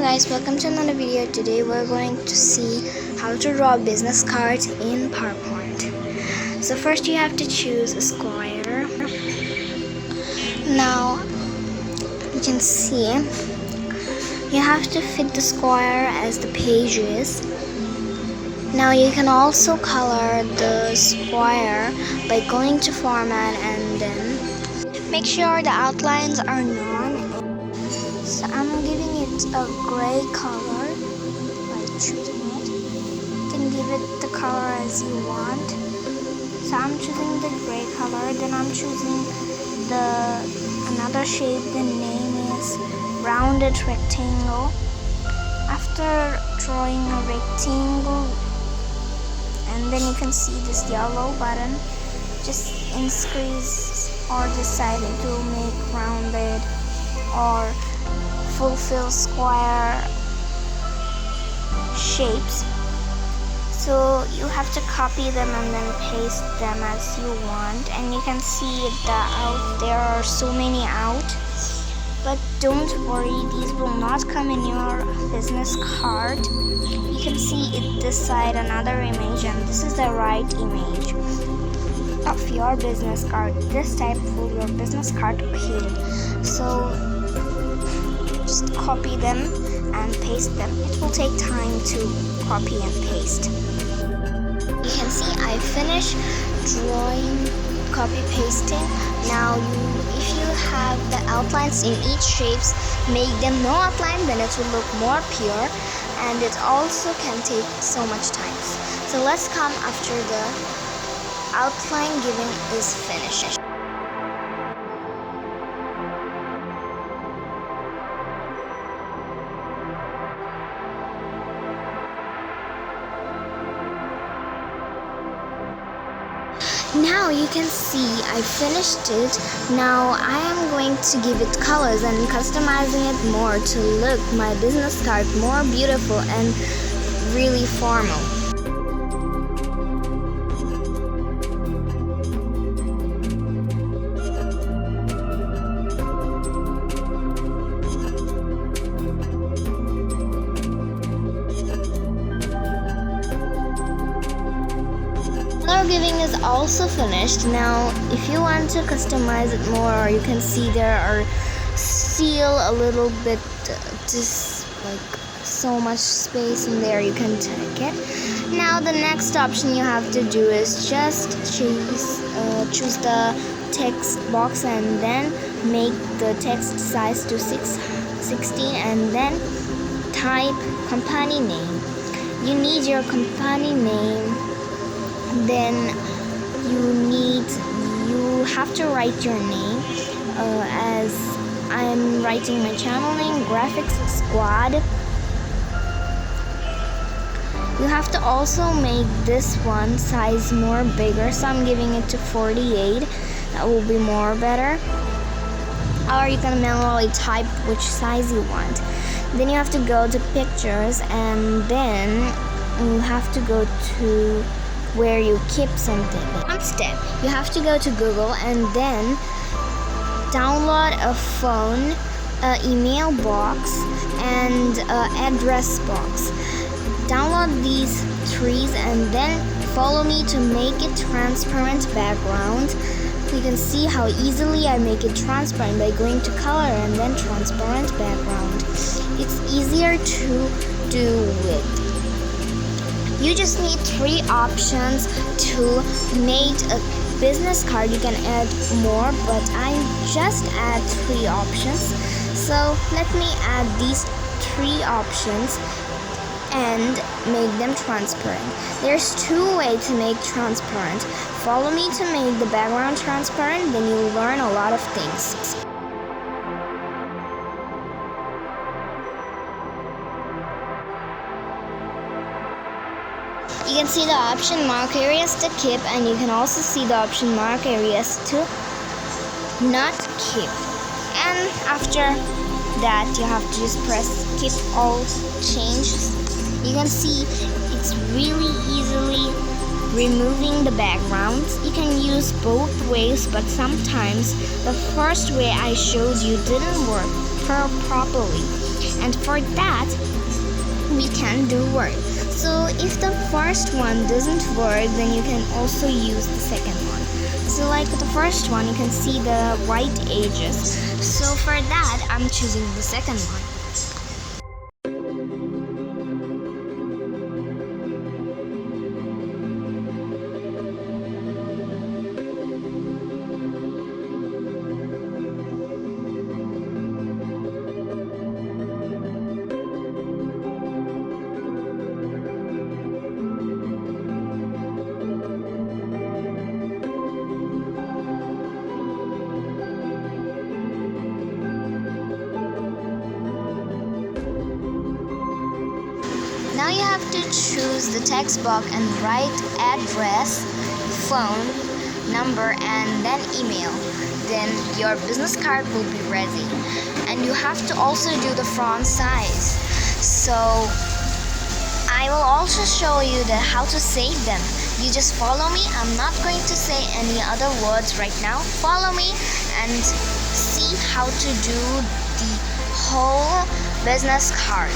guys, welcome to another video. Today we're going to see how to draw business cards in PowerPoint. So first you have to choose a square. Now you can see you have to fit the square as the page is. Now you can also color the square by going to format and then make sure the outlines are none. So I'm giving it a gray color by choosing it. You can give it the color as you want. So I'm choosing the gray color. Then I'm choosing another shape. The name is rounded rectangle. After drawing a rectangle, and then you can see this yellow button. Just increase or decide it to make rounded or fulfill square shapes. So you have to copy them and then paste them as you want, and you can see that there are so many out, but don't worry, these will not come in your business card. You can see it this side, another image, and this is the right image of your business card. This type will your business card appear. So just copy them and paste them. It will take time to copy and paste. You can see I finished drawing, copy pasting. Now if you have the outlines in each shapes, make them no outline, then it will look more pure, and it also can take so much time. So let's come after the outline giving is finished. Now you can see I finished it. Now I am going to give it colors and customizing it more to look my business card more beautiful and really formal. Color giving is also finished. Now if you want to customize it more, you can see there are seal a little bit, just like so much space in there, you can take it. Now the next option you have to do is just choose the text box and then make the text size to 16 and then type company name. You need your company name. Then you have to write your name, as I'm writing my channel name, Graphics Squad. You have to also make this one size more bigger, so I'm giving it to 48. That will be more better. Or you can manually type which size you want. Then you have to go to pictures, and then you have to go to where you keep something. One step, you have to go to Google and then download a phone, email box, and address box. Download these trees and then follow me to make it transparent background. You can see how easily I make it transparent by going to color and then transparent background. It's easier to do with. You just need 3 options to make a business card. You can add more, but I just add 3 options. So let me add these 3 options and make them transparent. There's 2 ways to make transparent. Follow me to make the background transparent, then you'll learn a lot of things. You can see the option mark areas to keep, and you can also see the option mark areas to not keep. And after that, you have to just press keep all changes. You can see it's really easily removing the backgrounds. You can use both ways, but sometimes the first way I showed you didn't work properly. And for that, we can do word. So if the first one doesn't work, then you can also use the second one. So like the first one, you can see the white edges. So for that, I'm choosing the second one. Now you have to choose the text box and write address, phone number, and then email. Then your business card will be ready. And you have to also do the font size. So I will also show you how to save them. You just follow me. I'm not going to say any other words right now. Follow me and see how to do the whole business card.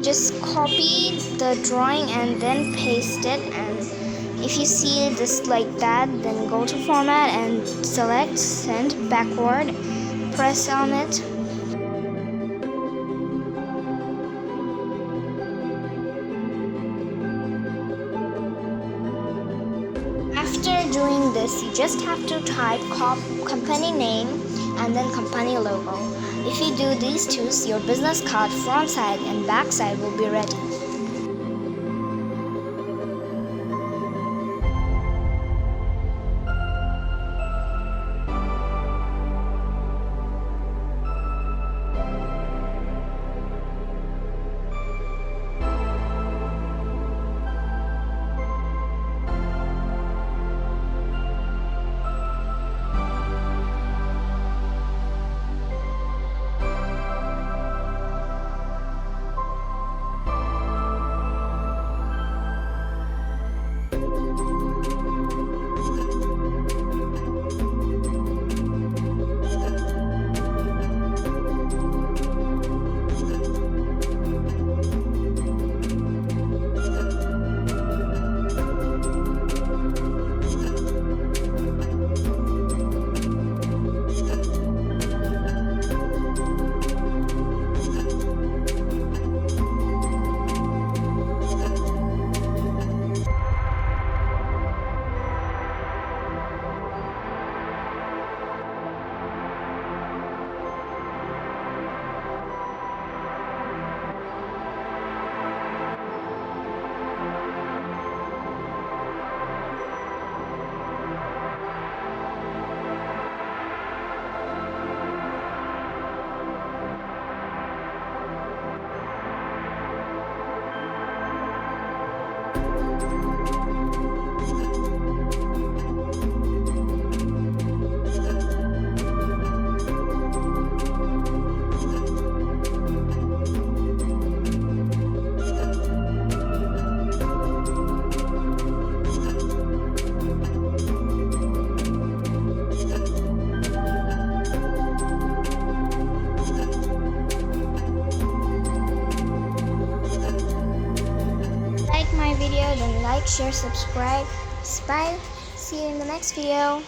Just copy the drawing and then paste it, and if you see this like that, then go to format and select send backward, press on it. After doing this, you just have to type company name and then company logo. If you do these two, your business card front side and back side will be ready. then like, share, subscribe. Bye. See you in the next video.